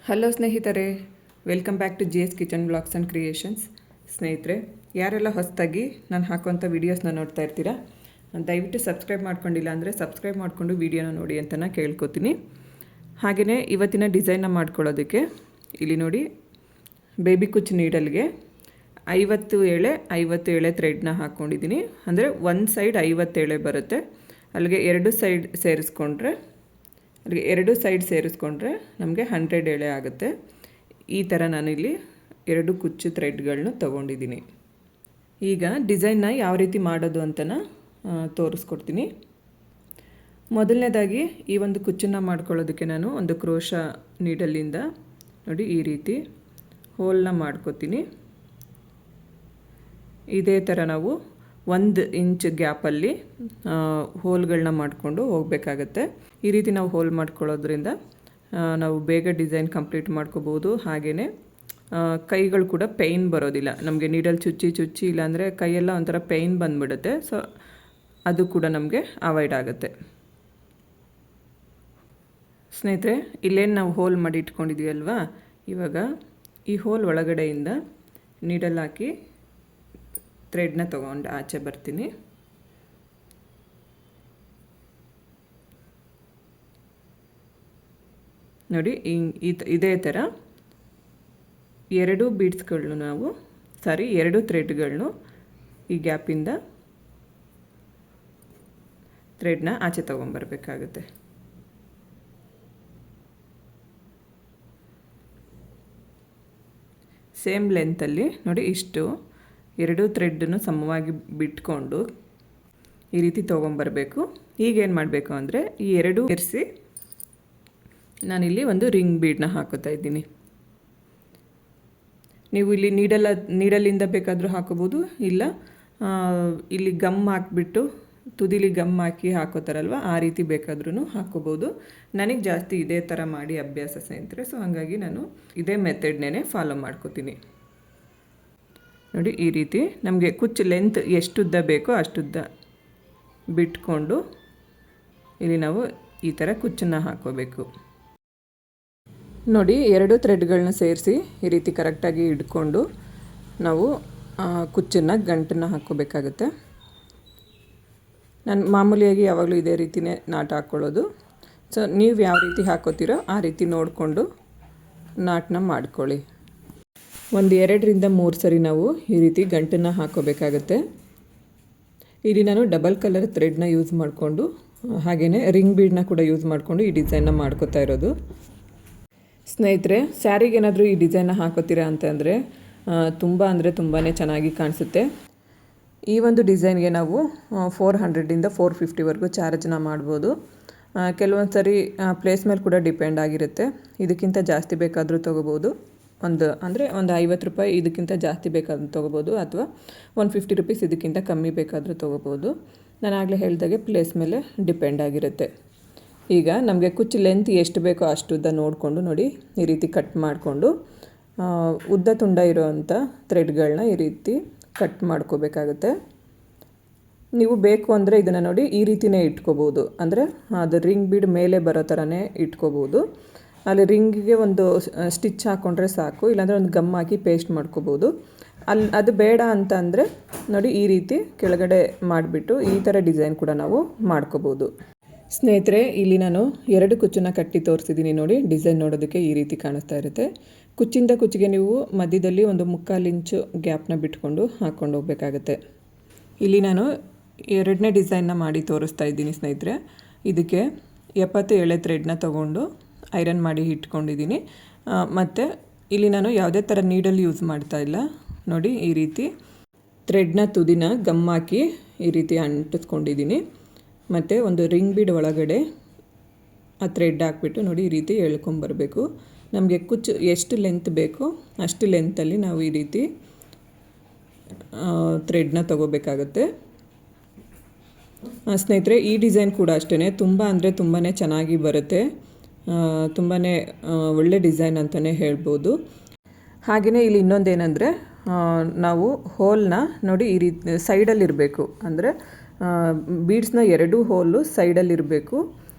Hello ಸ್ನೇಹಿತರೆ, welcome back to GS kitchen blogs and creations. ಸ್ನೇಹಿತರೆ, ಯಾರೆಲ್ಲ ಹೊಸದಾಗಿ ನಾನು ಹಾಕುವಂಥ ವೀಡಿಯೋಸ್ನ ನೋಡ್ತಾ ಇರ್ತೀರಾ, ದಯವಿಟ್ಟು ಸಬ್ಸ್ಕ್ರೈಬ್ ಮಾಡ್ಕೊಂಡಿಲ್ಲ ಅಂದರೆ ಸಬ್ಸ್ಕ್ರೈಬ್ ಮಾಡಿಕೊಂಡು ವೀಡಿಯೋನ ನೋಡಿ ಅಂತ ನಾನು ಕೇಳ್ಕೊತೀನಿ. ಹಾಗೆಯೇ ಇವತ್ತಿನ ಡಿಸೈನ್ನ ಮಾಡ್ಕೊಳ್ಳೋದಕ್ಕೆ ಇಲ್ಲಿ ನೋಡಿ, ಬೇಬಿ ಕುಚ್ಚು ನೀಡಲ್ಗೆ 50 ಎಳೆ ಥ್ರೆಡ್ನ ಹಾಕ್ಕೊಂಡಿದ್ದೀನಿ. ಅಂದರೆ ಒಂದು ಸೈಡ್ 50 ಎಳೆ ಬರುತ್ತೆ, ಅಲ್ಲಿಗೆ ಎರಡು ಸೈಡ್ ಸೇರಿಸ್ಕೊಂಡ್ರೆ ನಮಗೆ 100 ಎಳೆ ಆಗುತ್ತೆ. ಈ ಥರ ನಾನಿಲ್ಲಿ 2 ಕುಚ್ಚು ಥ್ರೆಡ್ಗಳನ್ನ ತೊಗೊಂಡಿದ್ದೀನಿ. ಈಗ ಡಿಸೈನ್ನ ಯಾವ ರೀತಿ ಮಾಡೋದು ಅಂತ ತೋರಿಸ್ಕೊಡ್ತೀನಿ. ಮೊದಲನೇದಾಗಿ ಈ ಒಂದು ಕುಚ್ಚನ್ನು ಮಾಡ್ಕೊಳ್ಳೋದಕ್ಕೆ ನಾನು ಒಂದು ಕ್ರೋಶಾ ನೀಡಲಿಂದ ನೋಡಿ ಈ ರೀತಿ ಹೋಲ್ನ ಮಾಡ್ಕೋತೀನಿ. ಇದೇ ಥರ ನಾವು 1 ಇಂಚ್ ಗ್ಯಾಪಲ್ಲಿ ಹೋಲ್ಗಳನ್ನ ಮಾಡಿಕೊಂಡು ಹೋಗಬೇಕಾಗತ್ತೆ. ಈ ರೀತಿ ನಾವು ಹೋಲ್ ಮಾಡ್ಕೊಳ್ಳೋದ್ರಿಂದ ನಾವು ಬೇಗ ಡಿಸೈನ್ ಕಂಪ್ಲೀಟ್ ಮಾಡ್ಕೋಬೋದು. ಹಾಗೆಯೇ ಕೈಗಳು ಕೂಡ ಪೇಯ್ನ್ ಬರೋದಿಲ್ಲ. ನಮಗೆ ನೀಡಲ್ ಚುಚ್ಚಿ ಇಲ್ಲಾಂದರೆ ಕೈಯೆಲ್ಲ ಒಂಥರ ಪೇಯ್ನ್ ಬಂದುಬಿಡುತ್ತೆ. ಸೊ ಅದು ಕೂಡ ನಮಗೆ ಅವಾಯ್ಡ್ ಆಗುತ್ತೆ. ಸ್ನೇಹಿತರೆ, ಇಲ್ಲೇನು ನಾವು ಹೋಲ್ ಮಾಡಿ ಇಟ್ಕೊಂಡಿದ್ವಿ ಅಲ್ವಾ, ಇವಾಗ ಈ ಹೋಲ್ ಒಳಗಡೆಯಿಂದ ನೀಡಲ್ ಹಾಕಿ ಥ್ರೆಡ್ನ ತೊಗೊಂಡು ಆಚೆ ಬರ್ತೀನಿ. ನೋಡಿ, ಇದೇ ಥರ 2 ಬೀಡ್ಸ್ಗಳನ್ನ ಎರಡು ಥ್ರೆಡ್ಗಳನ್ನು ಈ ಗ್ಯಾಪಿಂದ ಥ್ರೆಡ್ನ ಆಚೆ ತೊಗೊಂಬರ್ಬೇಕಾಗುತ್ತೆ. ಸೇಮ್ ಲೆಂತಲ್ಲಿ ನೋಡಿ ಇಷ್ಟು 2 ಥ್ರೆಡ್ಡನ್ನು ಸಮವಾಗಿ ಬಿಟ್ಕೊಂಡು ಈ ರೀತಿ ತೊಗೊಂಬರಬೇಕು. ಈಗೇನು ಮಾಡಬೇಕು ಅಂದರೆ ಈ 2 ಸೇರಿಸಿ ನಾನಿಲ್ಲಿ ಒಂದು ರಿಂಗ್ ಬೀಡನ್ನ ಹಾಕೋತಾ ಇದ್ದೀನಿ. ನೀವು ಇಲ್ಲಿ ನೀಡಲಿಂದ ಬೇಕಾದರೂ ಹಾಕೋಬೋದು, ಇಲ್ಲ ಇಲ್ಲಿ ಗಮ್ ಹಾಕಿಬಿಟ್ಟು ತುದಿಲಿ ಗಮ್ ಹಾಕಿ ಹಾಕೋತಾರಲ್ವ, ಆ ರೀತಿ ಬೇಕಾದ್ರೂ ಹಾಕೋಬೋದು. ನನಗೆ ಜಾಸ್ತಿ ಇದೇ ಥರ ಮಾಡಿ ಅಭ್ಯಾಸ ಸ್ನೇಹಿತರೆ. ಸೊ ಹಾಗಾಗಿ ನಾನು ಇದೇ ಮೆಥಡ್ನೇ ಫಾಲೋ ಮಾಡ್ಕೋತೀನಿ. ನೋಡಿ, ಈ ರೀತಿ ನಮಗೆ ಕುಚ್ಚು ಲೆಂತ್ ಎಷ್ಟುದ್ದ ಬೇಕೋ ಅಷ್ಟುದ್ದ ಬಿಟ್ಕೊಂಡು ಇಲ್ಲಿ ನಾವು ಈ ಥರ ಕುಚ್ಚನ್ನು ಹಾಕೋಬೇಕು. ನೋಡಿ, 2 ಥ್ರೆಡ್ಗಳನ್ನ ಸೇರಿಸಿ ಈ ರೀತಿ ಕರೆಕ್ಟಾಗಿ ಹಿಡ್ಕೊಂಡು ನಾವು ಗಂಟನ್ನು ಹಾಕ್ಕೋಬೇಕಾಗುತ್ತೆ. ನಾನು ಮಾಮೂಲಿಯಾಗಿ ಯಾವಾಗಲೂ ಇದೇ ರೀತಿಯೇ ನಾಟ್ ಹಾಕ್ಕೊಳ್ಳೋದು. ಸೊ ನೀವು ಯಾವ ರೀತಿ ಹಾಕೋತೀರೋ ಆ ರೀತಿ ನೋಡಿಕೊಂಡು ನಾಟನ್ನ ಮಾಡ್ಕೊಳ್ಳಿ. ಒಂದು 2ರಿಂದ 3 ಸರಿ ನಾವು ಈ ರೀತಿ ಗಂಟನ್ನು ಹಾಕ್ಕೋಬೇಕಾಗತ್ತೆ. ಇಲ್ಲಿ ನಾನು ಡಬಲ್ ಕಲರ್ ಥ್ರೆಡ್ನ ಯೂಸ್ ಮಾಡಿಕೊಂಡು ಹಾಗೆಯೇ ರಿಂಗ್ ಬೀಡನ್ನ ಕೂಡ ಯೂಸ್ ಮಾಡಿಕೊಂಡು ಈ ಡಿಸೈನ್ನ ಮಾಡ್ಕೋತಾ ಇರೋದು. ಸ್ನೇಹಿತರೆ, ಸ್ಯಾರಿಗೆ ಏನಾದರೂ ಈ ಡಿಸೈನ್ನ ಹಾಕೋತೀರಾ ಅಂತಂದರೆ ತುಂಬಾ ಚೆನ್ನಾಗಿ ಕಾಣಿಸುತ್ತೆ. ಈ ಒಂದು ಡಿಸೈನ್ಗೆ ನಾವು 400ರಿಂದ 450ವರೆಗೂ ಚಾರ್ಜನ್ನ ಮಾಡ್ಬೋದು. ಕೆಲವೊಂದು ಸರಿ ಪ್ಲೇಸ್ ಮೇಲೆ ಕೂಡ ಡಿಪೆಂಡ್ ಆಗಿರುತ್ತೆ. ಇದಕ್ಕಿಂತ ಜಾಸ್ತಿ ಬೇಕಾದರೂ ತೊಗೋಬೋದು. ಒಂದು 50 ರೂಪಾಯಿ ಇದಕ್ಕಿಂತ ಜಾಸ್ತಿ ಬೇಕಾದರೂ ತೊಗೋಬೋದು, ಅಥವಾ 150 ರುಪೀಸ್ ಇದಕ್ಕಿಂತ ಕಮ್ಮಿ ಬೇಕಾದರೂ ತೊಗೋಬೋದು. ನಾನು ಆಗಲೇ ಹೇಳಿದಾಗೆ ಪ್ಲೇಸ್ ಮೇಲೆ ಡಿಪೆಂಡ್ ಆಗಿರುತ್ತೆ. ಈಗ ನಮಗೆ ಕುಚ್ಚು ಲೆಂತ್ ಎಷ್ಟು ಬೇಕೋ ಅಷ್ಟುದ್ದ ನೋಡಿಕೊಂಡು ನೋಡಿ ಈ ರೀತಿ ಕಟ್ ಮಾಡಿಕೊಂಡು ಉದ್ದ ತುಂಡ ಇರೋವಂಥ ಥ್ರೆಡ್ಗಳನ್ನ ಈ ರೀತಿ ಕಟ್ ಮಾಡ್ಕೋಬೇಕಾಗುತ್ತೆ. ನೀವು ಬೇಕು ಅಂದರೆ ಇದನ್ನು ನೋಡಿ ಈ ರೀತಿಯೇ ಇಟ್ಕೋಬೋದು. ಅಂದರೆ ಅದು ರಿಂಗ್ ಬೀಡ್ ಮೇಲೆ ಬರೋ ಥರನೇ ಇಟ್ಕೋಬೋದು. ಅಲ್ಲಿ ರಿಂಗಿಗೆ ಒಂದು ಸ್ಟಿಚ್ ಹಾಕ್ಕೊಂಡ್ರೆ ಸಾಕು, ಇಲ್ಲಾಂದರೆ ಒಂದು ಗಮ್ ಹಾಕಿ ಪೇಸ್ಟ್ ಮಾಡ್ಕೋಬೋದು. ಅದು ಬೇಡ ಅಂತ ಅಂದರೆ ನೋಡಿ ಈ ರೀತಿ ಕೆಳಗಡೆ ಮಾಡಿಬಿಟ್ಟು ಈ ಥರ ಡಿಸೈನ್ ಕೂಡ ನಾವು ಮಾಡ್ಕೋಬೋದು. ಸ್ನೇಹಿತರೆ, ಇಲ್ಲಿ ನಾನು 2 ಕುಚ್ಚನ್ನು ಕಟ್ಟಿ ತೋರಿಸಿದ್ದೀನಿ. ನೋಡಿ, ಡಿಸೈನ್ ನೋಡೋದಕ್ಕೆ ಈ ರೀತಿ ಕಾಣಿಸ್ತಾ ಇರುತ್ತೆ. ಕುಚ್ಚಿಂದ ಕುಚ್ಚಿಗೆ ನೀವು ಮಧ್ಯದಲ್ಲಿ ಒಂದು 3/4 ಇಂಚು ಗ್ಯಾಪ್ನ ಬಿಟ್ಕೊಂಡು ಹಾಕ್ಕೊಂಡು ಹೋಗಬೇಕಾಗತ್ತೆ. ಇಲ್ಲಿ ನಾನು 2ನೇ ಡಿಸೈನ್ನ ಮಾಡಿ ತೋರಿಸ್ತಾ ಇದ್ದೀನಿ ಸ್ನೇಹಿತರೆ. ಇದಕ್ಕೆ 70 ಎಳೆ ಥ್ರೆಡ್ನ ತೊಗೊಂಡು ಐರನ್ ಮಾಡಿ ಇಟ್ಕೊಂಡಿದ್ದೀನಿ. ಮತ್ತು ಇಲ್ಲಿ ನಾನು ಯಾವುದೇ ಥರ ನೀಡಲ್ ಯೂಸ್ ಮಾಡ್ತಾ ಇಲ್ಲ. ನೋಡಿ, ಈ ರೀತಿ ಥ್ರೆಡ್ನ ತುದಿನ ಗಮ್ ಹಾಕಿ ಈ ರೀತಿ ಅಂಟಿಸ್ಕೊಂಡಿದ್ದೀನಿ. ಮತ್ತು ಒಂದು ರಿಂಗ್ ಬೀಡ್ ಒಳಗಡೆ ಆ ಥ್ರೆಡ್ ಹಾಕ್ಬಿಟ್ಟು ನೋಡಿ ಈ ರೀತಿ ಎಳ್ಕೊಂಬರಬೇಕು. ನಮಗೆ ಕುಚ್ಚು ಎಷ್ಟು ಲೆಂತ್ ಬೇಕೋ ಅಷ್ಟು ಲೆಂತಲ್ಲಿ ನಾವು ಈ ರೀತಿ ಥ್ರೆಡ್ನ ತೊಗೋಬೇಕಾಗತ್ತೆ. ಸ್ನೇಹಿತರೆ, ಈ ಡಿಸೈನ್ ಕೂಡ ಅಷ್ಟೇ ತುಂಬಾ ಚೆನ್ನಾಗಿ ಬರುತ್ತೆ. ತುಂಬಾ ಒಳ್ಳೆ ಡಿಸೈನ್ ಅಂತಲೇ ಹೇಳ್ಬೋದು. ಹಾಗೆಯೇ ಇಲ್ಲಿ ಇನ್ನೊಂದೇನೆಂದರೆ, ನಾವು ಹೋಲ್ನ ನೋಡಿ ಈ ರೀತಿ ಸೈಡಲ್ಲಿರಬೇಕು. ಅಂದರೆ ಬೀಡ್ಸ್ನ 2 ಹೋಲು ಸೈಡಲ್ಲಿರಬೇಕು.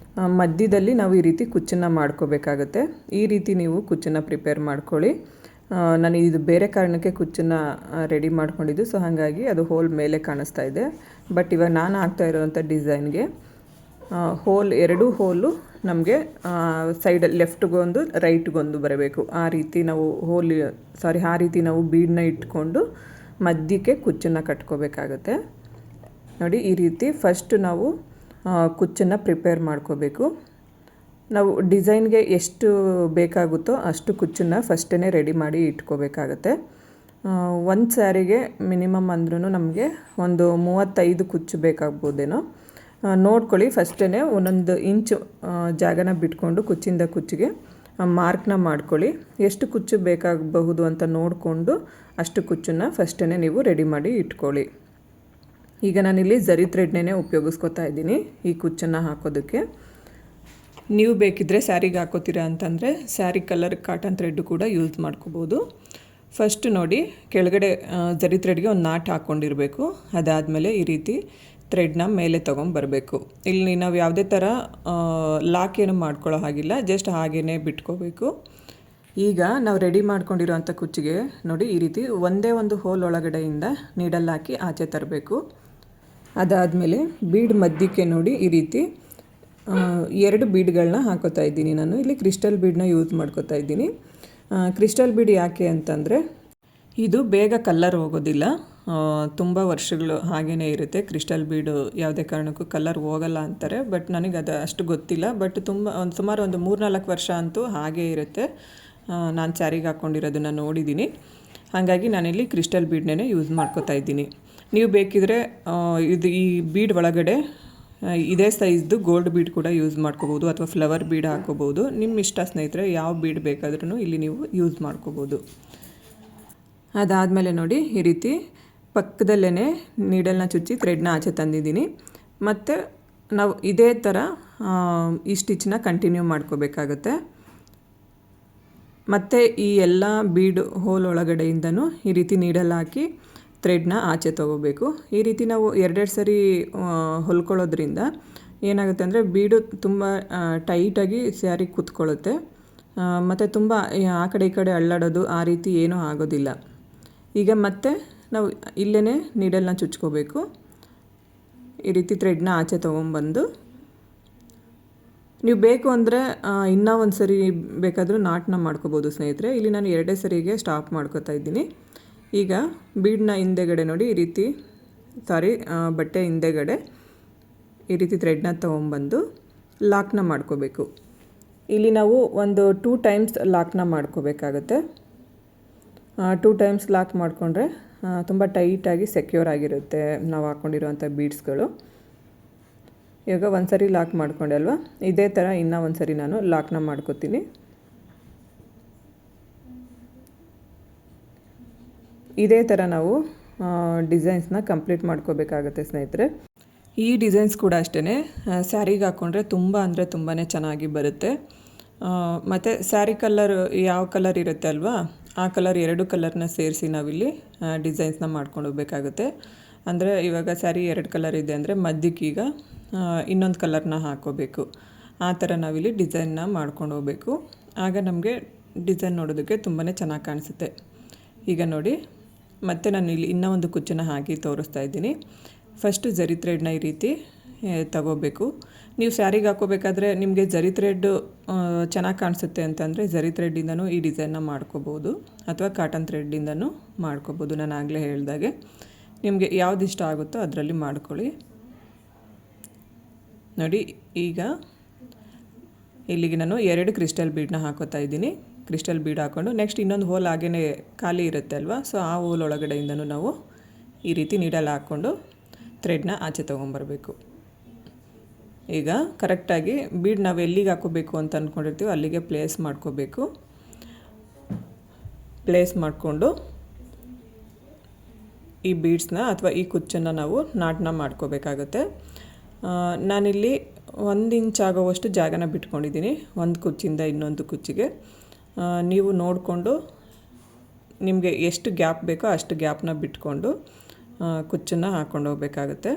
ಮಧ್ಯದಲ್ಲಿ ನಾವು ಈ ರೀತಿ ಕುಚ್ಚನ್ನು ಮಾಡ್ಕೋಬೇಕಾಗತ್ತೆ. ಈ ರೀತಿ ನೀವು ಕುಚ್ಚನ್ನು ಪ್ರಿಪೇರ್ ಮಾಡ್ಕೊಳ್ಳಿ. ನಾನು ಇದು ಬೇರೆ ಕಾರಣಕ್ಕೆ ಕುಚ್ಚನ್ನು ರೆಡಿ ಮಾಡ್ಕೊಂಡಿದ್ದು, ಸೊ ಹಾಗಾಗಿ ಅದು ಹೋಲ್ ಮೇಲೆ ಕಾಣಿಸ್ತಾ ಇದೆ. ಬಟ್ ಇವಾಗ ನಾನು ಹಾಕ್ತಾ ಇರೋವಂಥ ಡಿಸೈನ್ಗೆ ಎರಡೂ ಹೋಲು ನಮಗೆ ಸೈಡಲ್ಲಿ ಲೆಫ್ಟ್ಗೊಂದು ರೈಟ್ಗೊಂದು ಬರಬೇಕು. ಆ ರೀತಿ ನಾವು ಆ ರೀತಿ ನಾವು ಬೀಡನ್ನ ಇಟ್ಕೊಂಡು ಮಧ್ಯಕ್ಕೆ ಕುಚ್ಚನ್ನು ಕಟ್ಕೋಬೇಕಾಗತ್ತೆ. ನೋಡಿ, ಈ ರೀತಿ ಫಸ್ಟ್ ನಾವು ಕುಚ್ಚನ್ನು ಪ್ರಿಪೇರ್ ಮಾಡ್ಕೋಬೇಕು. ನಾವು ಡಿಸೈನ್ಗೆ ಎಷ್ಟು ಬೇಕಾಗುತ್ತೋ ಅಷ್ಟು ಕುಚ್ಚನ್ನು ಫಸ್ಟೇ ರೆಡಿ ಮಾಡಿ ಇಟ್ಕೋಬೇಕಾಗತ್ತೆ. ಒಂದು ಸ್ಯಾರಿಗೆ ಮಿನಿಮಮ್ ಅಂದ್ರೂ ನಮಗೆ ಒಂದು 35 ಕುಚ್ಚು ಬೇಕಾಗ್ಬೋದೇನೋ. ನೋಡ್ಕೊಳ್ಳಿ, ಫಸ್ಟೇ ಒಂದೊಂದು ಇಂಚು ಜಾಗನ ಬಿಟ್ಕೊಂಡು ಕುಚ್ಚಿಂದ ಕುಚ್ಚಿಗೆ ಮಾರ್ಕ್ನ ಮಾಡ್ಕೊಳ್ಳಿ. ಎಷ್ಟು ಕುಚ್ಚು ಬೇಕಾಗಬಹುದು ಅಂತ ನೋಡಿಕೊಂಡು ಅಷ್ಟು ಕುಚ್ಚನ್ನು ಫಸ್ಟೇ ನೀವು ರೆಡಿ ಮಾಡಿ ಇಟ್ಕೊಳ್ಳಿ. ಈಗ ನಾನಿಲ್ಲಿ ಝರಿ ಥ್ರೆಡ್ನೇ ಉಪಯೋಗಿಸ್ಕೊತಾ ಇದ್ದೀನಿ ಈ ಕುಚ್ಚನ್ನು ಹಾಕೋದಕ್ಕೆ. ನೀವು ಬೇಕಿದ್ದರೆ ಸ್ಯಾರಿಗೆ ಹಾಕೋತೀರಾ ಅಂತಂದರೆ ಸ್ಯಾರಿ ಕಲರ್ ಕಾಟನ್ ಥ್ರೆಡ್ಡು ಕೂಡ ಯೂಸ್ ಮಾಡ್ಕೋಬೋದು. ಫಸ್ಟ್ ನೋಡಿ, ಕೆಳಗಡೆ ಝರಿ ಥ್ರೆಡ್ಗೆ ಒಂದು ನಾಟ್ ಹಾಕ್ಕೊಂಡಿರಬೇಕು. ಅದಾದಮೇಲೆ ಈ ರೀತಿ ಥ್ರೆಡ್ನ ಮೇಲೆ ತೊಗೊಂಬರಬೇಕು. ಇಲ್ಲಿ ನಾವು ಯಾವುದೇ ಥರ ಲಾಕ್ ಏನು ಮಾಡ್ಕೊಳ್ಳೋ ಹಾಗಿಲ್ಲ, ಜಸ್ಟ್ ಹಾಗೇ ಬಿಟ್ಕೋಬೇಕು. ಈಗ ನಾವು ರೆಡಿ ಮಾಡ್ಕೊಂಡಿರೋಂಥ ಕುಚ್ಚಿಗೆ ನೋಡಿ, ಈ ರೀತಿ ಒಂದೇ ಒಂದು ಹೋಲ್ ಒಳಗಡೆಯಿಂದ ನೀಡಲ್ ಹಾಕಿ ಆಚೆ ತರಬೇಕು. ಅದಾದಮೇಲೆ ಬೀಡ್ ಮಧ್ಯಕ್ಕೆ ನೋಡಿ ಈ ರೀತಿ 2 ಬೀಡ್ಗಳನ್ನ ಹಾಕೋತಾ ಇದ್ದೀನಿ. ನಾನು ಇಲ್ಲಿ ಕ್ರಿಸ್ಟಲ್ ಬೀಡನ್ನ ಯೂಸ್ ಮಾಡ್ಕೋತಾ ಇದ್ದೀನಿ. ಕ್ರಿಸ್ಟಲ್ ಬೀಡ್ ಯಾಕೆ ಅಂತಂದರೆ ಇದು ಬೇಗ ಕಲರ್ ಹೋಗೋದಿಲ್ಲ, ತುಂಬ ವರ್ಷಗಳು ಹಾಗೇ ಇರುತ್ತೆ. ಕ್ರಿಸ್ಟಲ್ ಬೀಡು ಯಾವುದೇ ಕಾರಣಕ್ಕೂ ಕಲರ್ ಹೋಗಲ್ಲ ಅಂತಾರೆ, ಬಟ್ ನನಗೆ ಅದು ಅಷ್ಟು ಗೊತ್ತಿಲ್ಲ. ಬಟ್ ಸುಮಾರು ಒಂದು 3-4 ವರ್ಷ ಅಂತೂ ಹಾಗೇ ಇರುತ್ತೆ. ನಾನು ಸ್ಯಾರಿಗೆ ಹಾಕ್ಕೊಂಡಿರೋದನ್ನು ನೋಡಿದ್ದೀನಿ. ಹಾಗಾಗಿ ನಾನಿಲ್ಲಿ ಕ್ರಿಸ್ಟಲ್ ಬೀಡ್ನೇ ಯೂಸ್ ಮಾಡ್ಕೋತಾ ಇದ್ದೀನಿ. ನೀವು ಬೇಕಿದ್ರೆ ಈ ಬೀಡ್ ಒಳಗಡೆ ಇದೇ ಸೈಜ್ದು ಗೋಲ್ಡ್ ಬೀಡ್ ಕೂಡ ಯೂಸ್ ಮಾಡ್ಕೋಬೋದು, ಅಥವಾ ಫ್ಲವರ್ ಬೀಡ್ ಹಾಕೋಬೋದು. ನಿಮ್ಮ ಇಷ್ಟ ಸ್ನೇಹಿತರೆ, ಯಾವ ಬೀಡ್ ಬೇಕಾದ್ರೂ ಇಲ್ಲಿ ನೀವು ಯೂಸ್ ಮಾಡ್ಕೋಬೋದು. ಅದಾದಮೇಲೆ ನೋಡಿ, ಈ ರೀತಿ ಪಕ್ಕದಲ್ಲೇ ನೀಡಲ್ನ ಚುಚ್ಚಿ ಥ್ರೆಡ್ನ ಆಚೆ ತಂದಿದ್ದೀನಿ. ಮತ್ತು ನಾವು ಇದೇ ಥರ ಈ ಸ್ಟಿಚ್ನ ಕಂಟಿನ್ಯೂ ಮಾಡ್ಕೋಬೇಕಾಗತ್ತೆ. ಮತ್ತು ಈ ಎಲ್ಲ ಬೀಡ್ ಹೋಲ್ ಒಳಗಡೆಯಿಂದನೂ ಈ ರೀತಿ ನೀಡಲ್ ಹಾಕಿ ಥ್ರೆಡ್ನ ಆಚೆ ತೊಗೋಬೇಕು. ಈ ರೀತಿ ನಾವು 2 ಸರಿ ಹೊಲ್ಕೊಳ್ಳೋದ್ರಿಂದ ಏನಾಗುತ್ತೆ ಅಂದರೆ ಬೀಡು ತುಂಬ ಟೈಟಾಗಿ ಸ್ಯಾರಿಗೆ ಕೂತ್ಕೊಳ್ಳುತ್ತೆ. ಮತ್ತು ತುಂಬ ಆ ಕಡೆ ಈ ಕಡೆ ಅಳ್ಳಾಡೋದು ಆ ರೀತಿ ಏನೂ ಆಗೋದಿಲ್ಲ. ಈಗ ಮತ್ತೆ ನಾವು ಇಲ್ಲೇ ನೀಡಲ್ನ ಚುಚ್ಕೋಬೇಕು. ಈ ರೀತಿ ಥ್ರೆಡ್ನ ಆಚೆ ತೊಗೊಂಬಂದು ನೀವು ಬೇಕು ಅಂದರೆ ಇನ್ನೂ ಒಂದು ಸರಿ ಬೇಕಾದರೂ ನಾಟನ್ನ ಮಾಡ್ಕೋಬೋದು ಸ್ನೇಹಿತರೆ. ಇಲ್ಲಿ ನಾನು 2 ಸರಿಗೆ ಸ್ಟಾಪ್ ಮಾಡ್ಕೋತಾ ಇದ್ದೀನಿ. ಈಗ ಬೀಡ್ನ ಹಿಂದೆಗಡೆ ನೋಡಿ, ಈ ರೀತಿ ಬಟ್ಟೆ ಹಿಂದೆಗಡೆ ಈ ರೀತಿ ಥ್ರೆಡ್ನ ತೊಗೊಂಬಂದು ಲಾಕ್ನ ಮಾಡ್ಕೋಬೇಕು. ಇಲ್ಲಿ ನಾವು ಒಂದು 2 ಟೈಮ್ಸ್ ಲಾಕ್ನ ಮಾಡ್ಕೋಬೇಕಾಗತ್ತೆ. 2 ಟೈಮ್ಸ್ ಲಾಕ್ ಮಾಡಿಕೊಂಡ್ರೆ ತುಂಬ ಟೈಟಾಗಿ ಸೆಕ್ಯೂರ್ ಆಗಿರುತ್ತೆ ನಾವು ಹಾಕ್ಕೊಂಡಿರೋವಂಥ ಬೀಡ್ಸ್ಗಳು. ಇವಾಗ ಒಂದು ಸರಿ ಲಾಕ್ ಮಾಡ್ಕೊಂಡೆ ಅಲ್ವಾ, ಇದೇ ಥರ ಇನ್ನೂ ಒಂದು ಸರಿ ನಾನು ಲಾಕ್ನ ಮಾಡ್ಕೋತೀನಿ. ಇದೇ ಥರ ನಾವು ಡಿಸೈನ್ಸ್ನ ಕಂಪ್ಲೀಟ್ ಮಾಡ್ಕೋಬೇಕಾಗತ್ತೆ ಸ್ನೇಹಿತರೆ. ಈ ಡಿಸೈನ್ಸ್ ಕೂಡ ಅಷ್ಟೇ ಸ್ಯಾರಿಗೆ ಹಾಕ್ಕೊಂಡ್ರೆ ತುಂಬ ಅಂದರೆ ತುಂಬಾ ಚೆನ್ನಾಗಿ ಬರುತ್ತೆ. ಮತ್ತು ಸ್ಯಾರಿ ಕಲರ್ ಯಾವ ಕಲರ್ ಇರುತ್ತೆ ಅಲ್ವಾ, ಆ ಕಲರ್ 2 ಕಲರ್ನ ಸೇರಿಸಿ ನಾವಿಲ್ಲಿ ಡಿಸೈನ್ಸ್ನ ಮಾಡ್ಕೊಂಡು ಹೋಗಬೇಕಾಗುತ್ತೆ. ಅಂದರೆ ಇವಾಗ ಸ್ಯಾರಿ 2 ಕಲರ್ ಇದೆ ಅಂದರೆ ಮಧ್ಯಕ್ಕೀಗ ಇನ್ನೊಂದು ಕಲರ್ನ ಹಾಕ್ಕೋಬೇಕು. ಆ ಥರ ನಾವಿಲ್ಲಿ ಡಿಸೈನ್ನ ಮಾಡ್ಕೊಂಡು ಹೋಗಬೇಕು. ಆಗ ನಮಗೆ ಡಿಸೈನ್ ನೋಡೋದಕ್ಕೆ ತುಂಬಾ ಚೆನ್ನಾಗಿ ಕಾಣಿಸುತ್ತೆ. ಈಗ ನೋಡಿ, ಮತ್ತು ನಾನು ಇಲ್ಲಿ ಇನ್ನೂ ಒಂದು ಕುಚ್ಚನ್ನು ಹಾಕಿ ತೋರಿಸ್ತಾ ಇದ್ದೀನಿ. ಫಸ್ಟು ಝರಿ ಥ್ರೆಡ್ನ ಈ ರೀತಿ ತಗೋಬೇಕು. ನೀವು ಸ್ಯಾರಿಗೆ ಹಾಕೋಬೇಕಾದ್ರೆ ನಿಮಗೆ ಝರಿ ಥ್ರೆಡ್ ಚೆನ್ನಾಗಿ ಕಾಣಿಸುತ್ತೆ ಅಂತಂದರೆ ಝರಿ ಥ್ರೆಡ್ಡಿಂದನೂ ಈ ಡಿಸೈನ್ನ ಮಾಡ್ಕೋಬೋದು, ಅಥವಾ ಕಾಟನ್ ಥ್ರೆಡ್ಡಿಂದನೂ ಮಾಡ್ಕೋಬೋದು. ನಾನು ಆಗಲೇ ಹೇಳಿದಾಗೆ ನಿಮಗೆ ಯಾವ್ದು ಇಷ್ಟ ಆಗುತ್ತೋ ಅದರಲ್ಲಿ ಮಾಡ್ಕೊಳ್ಳಿ. ನೋಡಿ, ಈಗ ಇಲ್ಲಿಗೆ ನಾನು 2 ಕ್ರಿಸ್ಟಲ್ ಬೀಡನ್ನ ಹಾಕೋತಾ ಇದ್ದೀನಿ. ಕ್ರಿಸ್ಟಲ್ ಬೀಡ್ ಹಾಕ್ಕೊಂಡು ನೆಕ್ಸ್ಟ್ ಇನ್ನೊಂದು ಹೋಲ್ ಹಾಗೇ ಖಾಲಿ ಇರುತ್ತೆ ಅಲ್ವಾ, ಸೊ ಆ ಹೋಲ್ ಒಳಗಡೆಯಿಂದನೂ ನಾವು ಈ ರೀತಿ ನೀಡಲ್ ಹಾಕ್ಕೊಂಡು ಥ್ರೆಡ್ನ ಆಚೆ ತೊಗೊಂಬರಬೇಕು. ಈಗ ಕರೆಕ್ಟಾಗಿ ಬೀಡ್ ನಾವು ಎಲ್ಲಿಗೆ ಹಾಕೋಬೇಕು ಅಂತ ಅಂದ್ಕೊಂಡಿರ್ತೀವಿ ಅಲ್ಲಿಗೆ ಪ್ಲೇಸ್ ಮಾಡ್ಕೋಬೇಕು. ಪ್ಲೇಸ್ ಮಾಡಿಕೊಂಡು ಈ ಬೀಡ್ಸ್ನ ಅಥವಾ ಈ ಕುಚ್ಚನ್ನು ನಾವು ನಾಟನ್ನ ಮಾಡ್ಕೋಬೇಕಾಗತ್ತೆ. ನಾನಿಲ್ಲಿ 1 ಇಂಚ್ ಆಗೋವಷ್ಟು ಜಾಗನ ಬಿಟ್ಕೊಂಡಿದ್ದೀನಿ ಒಂದು ಕುಚ್ಚಿಂದ ಇನ್ನೊಂದು ಕುಚ್ಚಿಗೆ. ನೀವು ನೋಡಿಕೊಂಡು ನಿಮಗೆ ಎಷ್ಟು ಗ್ಯಾಪ್ ಬೇಕೋ ಅಷ್ಟು ಗ್ಯಾಪ್ನ ಬಿಟ್ಕೊಂಡು ಕುಚ್ಚನ್ನು ಹಾಕ್ಕೊಂಡು ಹೋಗಬೇಕಾಗುತ್ತೆ.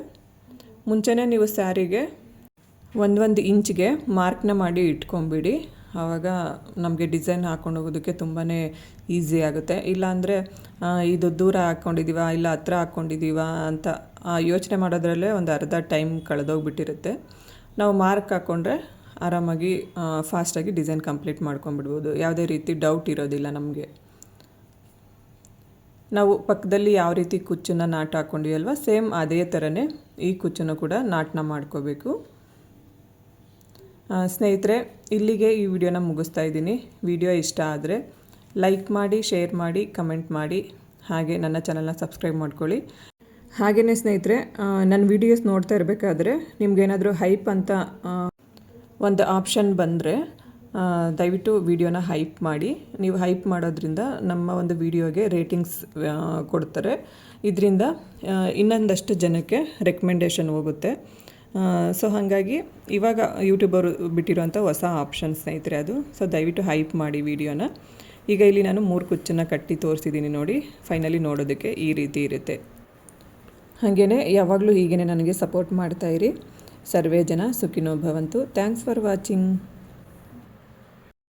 ಮುಂಚೆನೇ ನೀವು ಸ್ಯಾರಿಗೆ ಒಂದು ಇಂಚಿಗೆ ಮಾರ್ಕ್ನ ಮಾಡಿ ಇಟ್ಕೊಂಬಿಡಿ. ಆವಾಗ ನಮಗೆ ಡಿಸೈನ್ ಹಾಕ್ಕೊಂಡು ಹೋಗೋದಕ್ಕೆ ತುಂಬಾ ಈಸಿ ಆಗುತ್ತೆ. ಇಲ್ಲಾಂದರೆ ಇದು ದೂರ ಹಾಕ್ಕೊಂಡಿದ್ದೀವ ಇಲ್ಲ ಹತ್ರ ಹಾಕ್ಕೊಂಡಿದ್ದೀವ ಅಂತ ಯೋಚನೆ ಮಾಡೋದ್ರಲ್ಲೇ ಒಂದು ಅರ್ಧ ಟೈಮ್ ಕಳೆದೋಗ್ಬಿಟ್ಟಿರುತ್ತೆ. ನಾವು ಮಾರ್ಕ್ ಹಾಕ್ಕೊಂಡ್ರೆ ಆರಾಮಾಗಿ ಫಾಸ್ಟಾಗಿ ಡಿಸೈನ್ ಕಂಪ್ಲೀಟ್ ಮಾಡ್ಕೊಂಬಿಡ್ಬೋದು. ಯಾವುದೇ ರೀತಿ ಡೌಟ್ ಇರೋದಿಲ್ಲ ನಮಗೆ. ನಾವು ಪಕ್ಕದಲ್ಲಿ ಯಾವ ರೀತಿ ಕುಚ್ಚನ್ನು ನಾಟ್ ಹಾಕ್ಕೊಂಡಿವಲ್ವ, ಸೇಮ್ ಅದೇ ಥರನೇ ಈ ಕುಚ್ಚನ್ನು ಕೂಡ ನಾಟನ್ನ ಮಾಡ್ಕೋಬೇಕು. ಸ್ನೇಹಿತರೆ, ಇಲ್ಲಿಗೆ ಈ ವಿಡಿಯೋನ ಮುಗಿಸ್ತಾ ಇದ್ದೀನಿ. ವಿಡಿಯೋ ಇಷ್ಟ ಆದರೆ ಲೈಕ್ ಮಾಡಿ, ಶೇರ್ ಮಾಡಿ, ಕಮೆಂಟ್ ಮಾಡಿ, ಹಾಗೆ ನನ್ನ ಚಾನಲ್ನ ಸಬ್ಸ್ಕ್ರೈಬ್ ಮಾಡ್ಕೊಳ್ಳಿ. ಹಾಗೆಯೇ ಸ್ನೇಹಿತರೆ, ನನ್ನ ವೀಡಿಯೋಸ್ ನೋಡ್ತಾ ಇರಬೇಕಾದ್ರೆ ನಿಮ್ಗೇನಾದರೂ ಹೈಪ್ ಅಂತ ಒಂದು ಆಪ್ಷನ್ ಬಂದರೆ ದಯವಿಟ್ಟು ವಿಡಿಯೋನ ಹೈಪ್ ಮಾಡಿ. ನೀವು ಹೈಪ್ ಮಾಡೋದ್ರಿಂದ ನಮ್ಮ ಒಂದು ವಿಡಿಯೋಗೆ ರೇಟಿಂಗ್ಸ್ ಕೊಡ್ತಾರೆ. ಇದರಿಂದ ಇನ್ನೊಂದಷ್ಟು ಜನಕ್ಕೆ ರೆಕಮೆಂಡೇಷನ್ ಹೋಗುತ್ತೆ. ಸೊ ಹಾಗಾಗಿ ಇವಾಗ ಯೂಟ್ಯೂಬರು ಬಿಟ್ಟಿರೋಂಥ ಹೊಸ ಆಪ್ಷನ್ ಸ್ನೇಹಿತರೆ ಅದು. ಸೊ ದಯವಿಟ್ಟು ಹೈಪ್ ಮಾಡಿ ವಿಡಿಯೋನ. ಈಗ ಇಲ್ಲಿ ನಾನು 3 ಕುಚ್ಚನ್ನು ಕಟ್ಟಿ ತೋರಿಸಿದ್ದೀನಿ ನೋಡಿ. ಫೈನಲಿ ನೋಡೋದಕ್ಕೆ ಈ ರೀತಿ ಇರುತ್ತೆ. ಹಾಗೆಯೇ ಯಾವಾಗಲೂ ಹೀಗೇ ನನಗೆ ಸಪೋರ್ಟ್ ಮಾಡ್ತಾಯಿರಿ. ಸರ್ವೇ ಜನ ಸುಖಿನೋ ಭವಂತು. Thanks for watching.